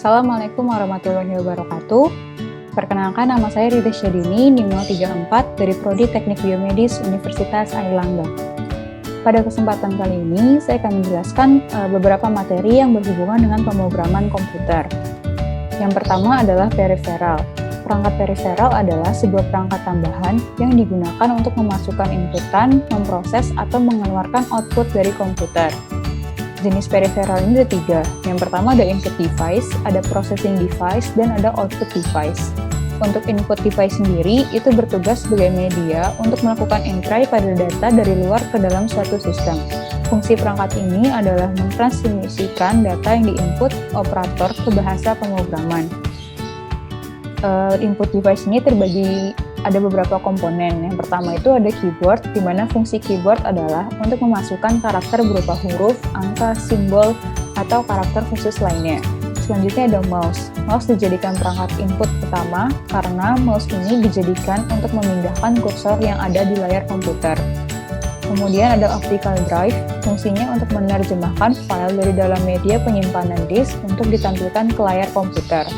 Assalamualaikum warahmatullahi wabarakatuh. Perkenalkan, nama saya Rida Syadini, NIM 034 dari Prodi Teknik Biomedis Universitas Airlangga. Pada kesempatan kali ini, saya akan menjelaskan beberapa materi yang berhubungan dengan pemrograman komputer. Yang pertama adalah periferal. Perangkat periferal adalah sebuah perangkat tambahan yang digunakan untuk memasukkan inputan, memproses, atau mengeluarkan output dari komputer. Jenis periferal ini ada 3. Yang pertama ada input device, ada processing device, dan ada output device. Untuk input device sendiri, itu bertugas sebagai media untuk melakukan entry pada data dari luar ke dalam suatu sistem. Fungsi perangkat ini adalah mentransmisikan data yang diinput operator ke bahasa pemrograman. Input device ini terbagi ada beberapa komponen. Yang pertama itu ada keyboard, di mana fungsi keyboard adalah untuk memasukkan karakter berupa huruf, angka, simbol, atau karakter khusus lainnya. Selanjutnya ada mouse. Mouse dijadikan perangkat input utama karena mouse ini dijadikan untuk memindahkan kursor yang ada di layar komputer. Kemudian ada optical drive, fungsinya untuk menerjemahkan file dari dalam media penyimpanan disk untuk ditampilkan ke layar komputer.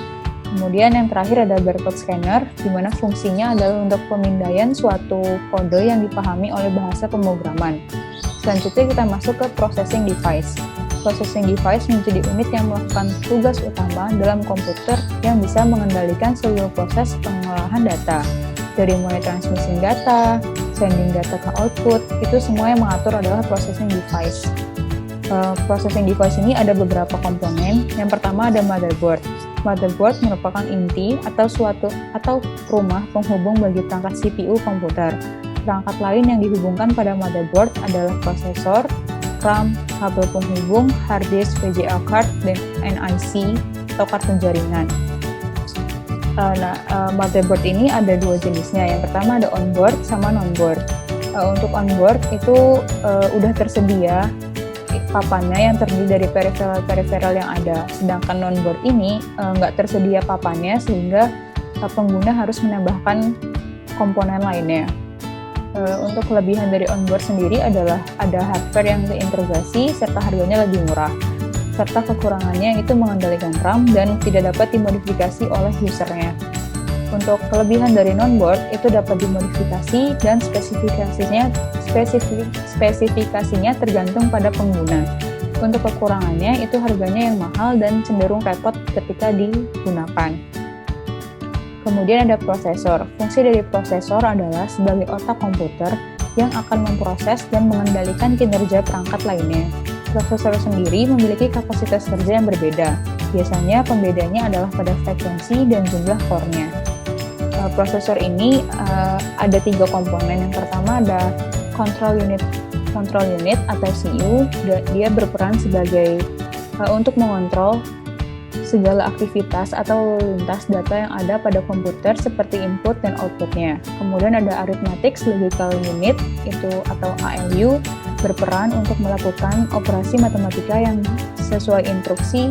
Kemudian yang terakhir ada barcode scanner, di mana fungsinya adalah untuk pemindaian suatu kode yang dipahami oleh bahasa pemrograman. Selanjutnya kita masuk ke processing device. Processing device menjadi unit yang melakukan tugas utama dalam komputer yang bisa mengendalikan seluruh proses pengolahan data. Dari mulai transmitting data, sending data ke output, itu semua yang mengatur adalah processing device. Processing device ini ada beberapa komponen. Yang pertama ada motherboard. Motherboard merupakan inti atau rumah penghubung bagi perangkat CPU komputer. Perangkat lain yang dihubungkan pada motherboard adalah prosesor, RAM, kabel penghubung, hard disk, VGA card, dan NIC atau kartu jaringan. Motherboard ini ada 2 jenisnya. Yang pertama ada onboard sama nonboard. Untuk onboard itu udah tersedia papannya yang terdiri dari periferal yang ada. Sedangkan nonboard ini nggak tersedia papannya sehingga pengguna harus menambahkan komponen lainnya. Untuk kelebihan dari onboard sendiri adalah ada hardware yang terintegrasi serta harganya lebih murah. Serta kekurangannya itu mengendalikan RAM dan tidak dapat dimodifikasi oleh usernya. Untuk kelebihan dari nonboard itu dapat dimodifikasi dan spesifikasinya tergantung pada pengguna. Untuk kekurangannya itu harganya yang mahal dan cenderung repot ketika digunakan. Kemudian ada prosesor. Fungsi dari prosesor adalah sebagai otak komputer yang akan memproses dan mengendalikan kinerja perangkat lainnya. Prosesor sendiri memiliki kapasitas kerja yang berbeda. Biasanya pembedanya adalah pada frekuensi dan jumlah core-nya. Prosesor ini ada 3 komponen. Yang pertama ada control unit atau CPU. Dia berperan sebagai untuk mengontrol segala aktivitas atau lintas data yang ada pada komputer seperti input dan outputnya. Kemudian ada arithmetic logical unit itu atau ALU berperan untuk melakukan operasi matematika yang sesuai instruksi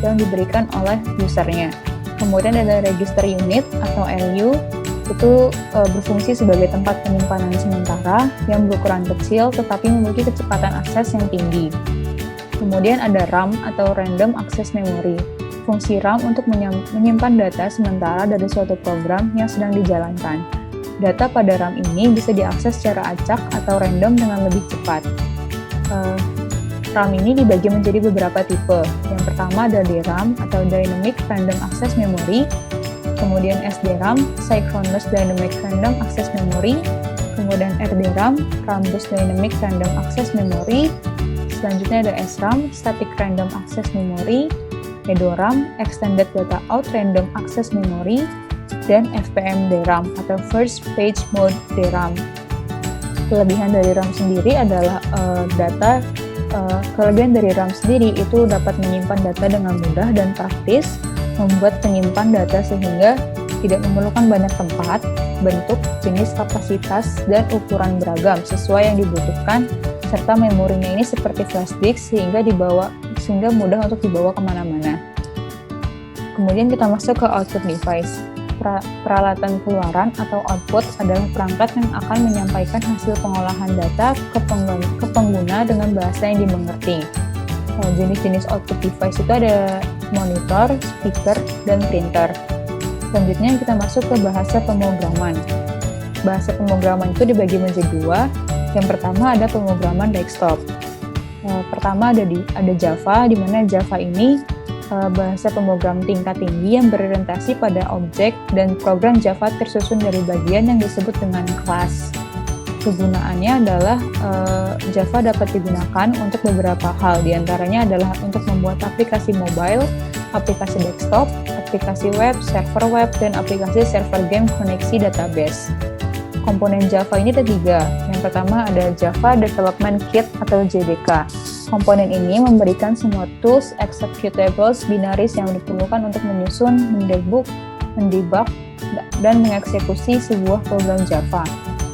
yang diberikan oleh usernya. Kemudian ada register unit atau RU, itu berfungsi sebagai tempat penyimpanan sementara yang berukuran kecil tetapi memiliki kecepatan akses yang tinggi. Kemudian ada RAM atau Random Access Memory. Fungsi RAM untuk menyimpan data sementara dari suatu program yang sedang dijalankan. Data pada RAM ini bisa diakses secara acak atau random dengan lebih cepat. RAM ini dibagi menjadi beberapa tipe. Yang pertama ada DRAM atau Dynamic Random Access Memory, kemudian SDRAM, Synchronous Dynamic Random Access Memory, kemudian RDRAM, Rambus Dynamic Random Access Memory, selanjutnya ada SRAM, Static Random Access Memory, EDORAM, Extended Data Out Random Access Memory, dan FPM DRAM atau First Page Mode DRAM. Kelebihan dari RAM sendiri adalah kelebihan dari RAM sendiri itu dapat menyimpan data dengan mudah dan praktis, membuat penyimpan data sehingga tidak memerlukan banyak tempat, bentuk, jenis, kapasitas, dan ukuran beragam sesuai yang dibutuhkan, serta memorinya ini seperti flash disk sehingga mudah untuk dibawa kemana-mana. Kemudian kita masuk ke output device. Peralatan keluaran atau output adalah perangkat yang akan menyampaikan hasil pengolahan data ke pengguna dengan bahasa yang dimengerti. Jenis-jenis output device itu ada monitor, speaker, dan printer. Selanjutnya kita masuk ke bahasa pemrograman. Bahasa pemrograman itu dibagi menjadi dua. Yang pertama ada pemrograman desktop. Pertama ada Java, di mana Java ini bahasa pemrogram tingkat tinggi yang berorientasi pada objek, dan program Java tersusun dari bagian yang disebut dengan kelas. Kegunaannya adalah Java dapat digunakan untuk beberapa hal, diantaranya adalah untuk membuat aplikasi mobile, aplikasi desktop, aplikasi web, server web, dan aplikasi server game koneksi database. Komponen Java ini ada 3. Yang pertama ada Java Development Kit atau JDK. Komponen ini memberikan semua tools, executables, binaris yang diperlukan untuk menyusun, mendebug, dan mengeksekusi sebuah program Java.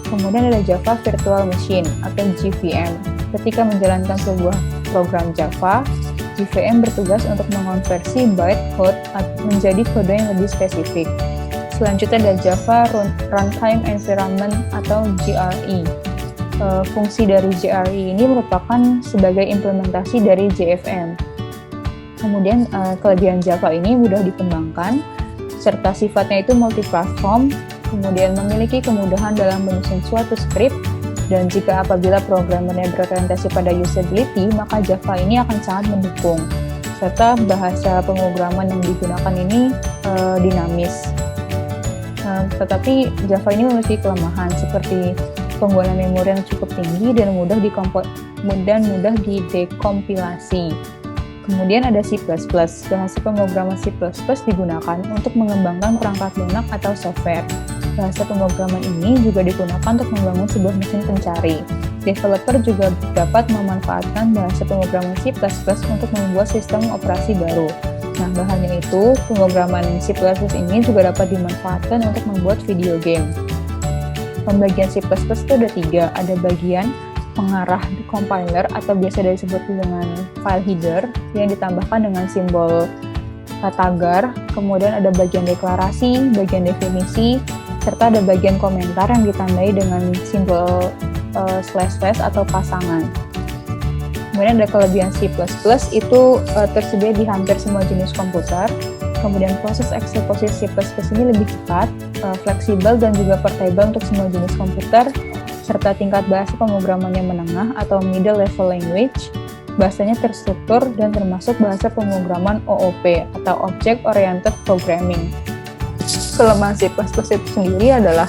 Kemudian ada Java Virtual Machine atau JVM. Ketika menjalankan sebuah program Java, JVM bertugas untuk mengonversi bytecode menjadi kode yang lebih spesifik. Selanjutnya ada Java Runtime Environment atau JRE. Fungsi dari JRE ini merupakan sebagai implementasi dari JVM. Kemudian kelebihan Java ini mudah dikembangkan, serta sifatnya itu multi-platform, kemudian memiliki kemudahan dalam menyusun suatu script, dan jika apabila programmernya berorientasi pada usability, maka Java ini akan sangat mendukung. Serta bahasa pemrograman yang digunakan ini dinamis. Tetapi Java ini memiliki kelemahan seperti penggunaan memori yang cukup tinggi dan mudah didekompilasi. Kemudian ada C++. Bahasa pemrograman C++ digunakan untuk mengembangkan perangkat lunak atau software. Bahasa pemrograman ini juga digunakan untuk membangun sebuah mesin pencari. Developer juga dapat memanfaatkan bahasa pemrograman C++ untuk membuat sistem operasi baru. Nah, bahannya itu, pemrograman C++ ini juga dapat dimanfaatkan untuk membuat video game. Pembagian C++ itu ada 3. Ada bagian pengarah compiler atau biasa disebut dengan file header yang ditambahkan dengan simbol tagar. Kemudian ada bagian deklarasi, bagian definisi, serta ada bagian komentar yang ditandai dengan simbol // atau pasangan. Kemudian ada kelebihan C++ itu tersedia di hampir semua jenis komputer. Kemudian proses eksekusi C++ ini lebih cepat, fleksibel, dan juga portable untuk semua jenis komputer, serta tingkat bahasa pemrogramannya menengah atau middle level language. Bahasanya terstruktur dan termasuk bahasa pemrograman OOP atau Object Oriented Programming. Kelemahan C++ itu sendiri adalah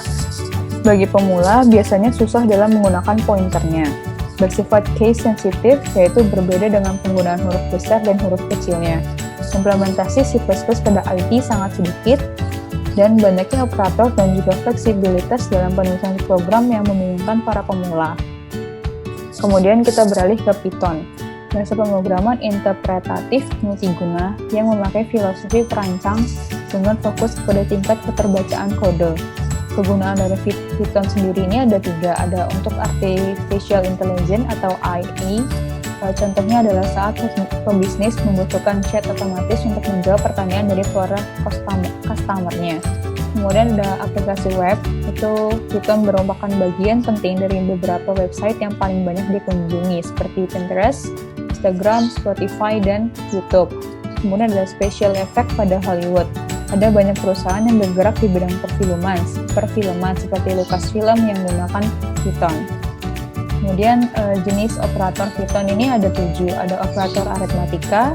bagi pemula biasanya susah dalam menggunakan pointernya. Bersifat case sensitive, yaitu berbeda dengan penggunaan huruf besar dan huruf kecilnya. Implementasi C++ pada IT sangat sedikit, dan banyaknya operator dan juga fleksibilitas dalam penulisan program yang membingungkan para pemula. Kemudian kita beralih ke Python, bahasa pemrograman interpretatif multiguna yang memakai filosofi perancang dengan fokus pada tingkat keterbacaan kode. Kegunaan dari Python sendiri ini ada 3, ada untuk artificial intelligence atau AI. Contohnya adalah saat pebisnis membutuhkan chat otomatis untuk menjawab pertanyaan dari para customer-nya. Kemudian ada aplikasi web, itu Python merupakan bagian penting dari beberapa website yang paling banyak dikunjungi seperti Pinterest, Instagram, Spotify, dan YouTube. Kemudian ada special effect pada Hollywood. Ada banyak perusahaan yang bergerak di bidang perfilman seperti Lucasfilm yang menggunakan Python. Kemudian jenis operator Python ini ada 7. Ada operator aritmatika,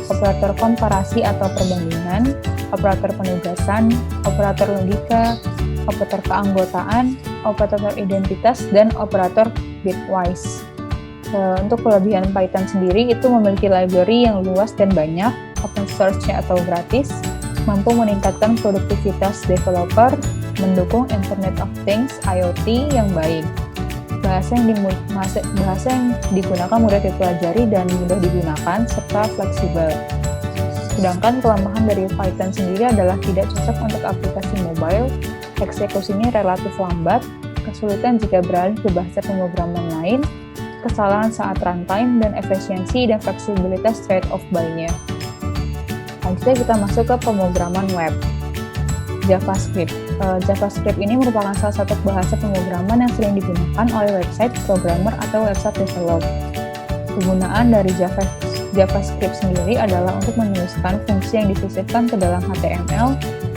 operator komparasi atau perbandingan, operator penugasan, operator logika, operator keanggotaan, operator identitas, dan operator bitwise. Untuk kelebihan Python sendiri itu memiliki library yang luas dan banyak, open source-nya atau gratis, mampu meningkatkan produktivitas developer, mendukung Internet of Things (IoT) yang baik. Bahasa yang digunakan mudah dipelajari dan mudah digunakan, serta fleksibel. Sedangkan kelemahan dari Python sendiri adalah tidak cocok untuk aplikasi mobile, eksekusinya relatif lambat, kesulitan jika beralih ke bahasa pemrograman lain, kesalahan saat runtime, dan efisiensi dan fleksibilitas trade-off by-nya. Selanjutnya kita masuk ke pemrograman web. JavaScript. JavaScript ini merupakan salah satu bahasa pemrograman yang sering digunakan oleh website programmer atau website developer. Kegunaan dari JavaScript sendiri adalah untuk menuliskan fungsi yang disisipkan ke dalam HTML,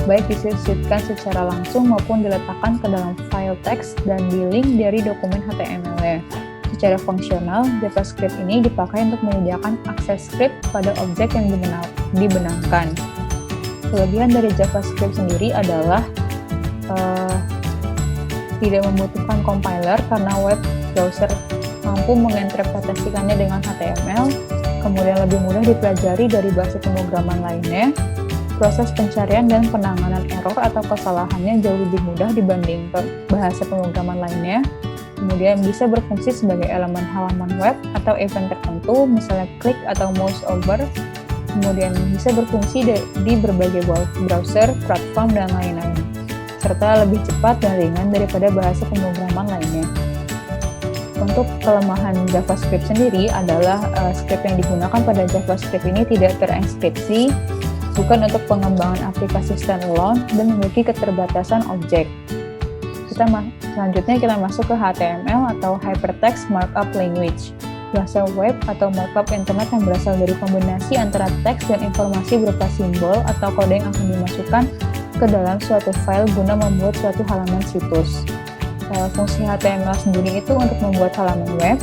baik disisipkan secara langsung maupun diletakkan ke dalam file teks dan di link dari dokumen HTML-nya. Secara fungsional, JavaScript ini dipakai untuk menyediakan akses script pada objek yang dibenamkan. Kelebihan dari JavaScript sendiri adalah tidak membutuhkan compiler karena web browser mampu menginterpretasikannya dengan HTML, kemudian lebih mudah dipelajari dari bahasa pemrograman lainnya. Proses pencarian dan penanganan error atau kesalahannya jauh lebih mudah dibanding bahasa pemrograman lainnya. Kemudian bisa berfungsi sebagai elemen halaman web atau event tertentu, misalnya klik atau mouse over. Kemudian bisa berfungsi di berbagai browser, platform, dan lain-lain, serta lebih cepat dan ringan daripada bahasa pemrograman lainnya. Untuk kelemahan JavaScript sendiri adalah script yang digunakan pada JavaScript ini tidak terenkripsi, bukan untuk pengembangan aplikasi standalone, dan memiliki keterbatasan objek. Selanjutnya kita masuk ke HTML atau Hypertext Markup Language, bahasa web atau markup internet yang berasal dari kombinasi antara teks dan informasi berupa simbol atau kode yang akan dimasukkan ke dalam suatu file guna membuat suatu halaman situs. Fungsi HTML sendiri itu untuk membuat halaman web,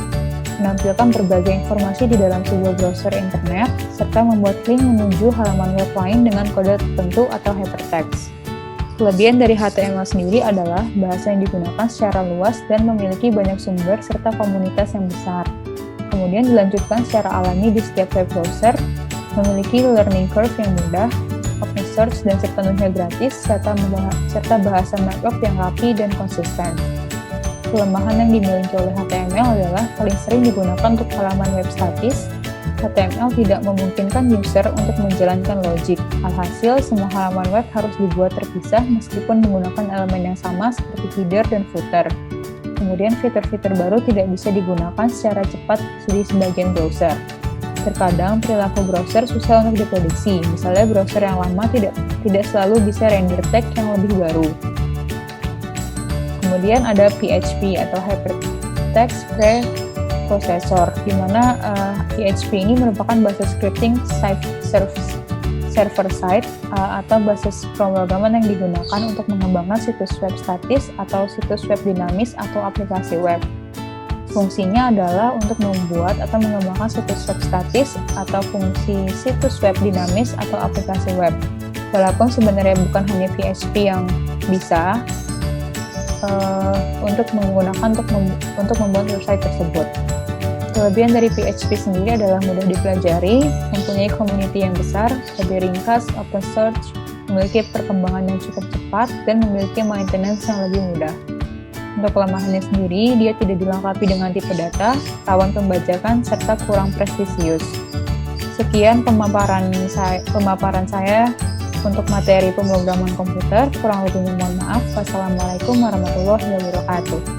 menampilkan berbagai informasi di dalam sebuah browser internet, serta membuat link menuju halaman web lain dengan kode tertentu atau hypertext. Kelebihan dari HTML sendiri adalah bahasa yang digunakan secara luas dan memiliki banyak sumber serta komunitas yang besar. Kemudian dilanjutkan secara alami di setiap web browser, memiliki learning curve yang mudah, open source dan sepenuhnya gratis, serta bahasa markup yang rapi dan konsisten. Kelemahan yang dimiliki oleh HTML adalah paling sering digunakan untuk halaman web statis. HTML tidak memungkinkan user untuk menjalankan logik. Alhasil, semua halaman web harus dibuat terpisah meskipun menggunakan elemen yang sama seperti header dan footer. Kemudian fitur-fitur baru tidak bisa digunakan secara cepat di sebagian browser. Terkadang perilaku browser susah untuk diprediksi, misalnya browser yang lama tidak selalu bisa render tag yang lebih baru. Kemudian ada PHP atau Hypertext Preprocessor, di mana PHP ini merupakan bahasa scripting server-side atau bahasa pemrograman yang digunakan untuk mengembangkan situs web statis atau situs web dinamis atau aplikasi web. Fungsinya adalah untuk membuat atau mengembangkan situs web statis atau fungsi situs web dinamis atau aplikasi web. Walaupun sebenarnya bukan hanya PHP yang bisa untuk menggunakan untuk membuat website tersebut. Kelebihan dari PHP sendiri adalah mudah dipelajari, mempunyai community yang besar, lebih ringkas, open source, memiliki perkembangan yang cukup cepat, dan memiliki maintenance yang lebih mudah. Untuk kelemahannya sendiri, dia tidak dilengkapi dengan tipe data, rawan pembajakan, serta kurang prestisius. Sekian pemaparan saya untuk materi pemrograman komputer. Kurang lebihnya mohon maaf. Wassalamualaikum warahmatullahi wabarakatuh.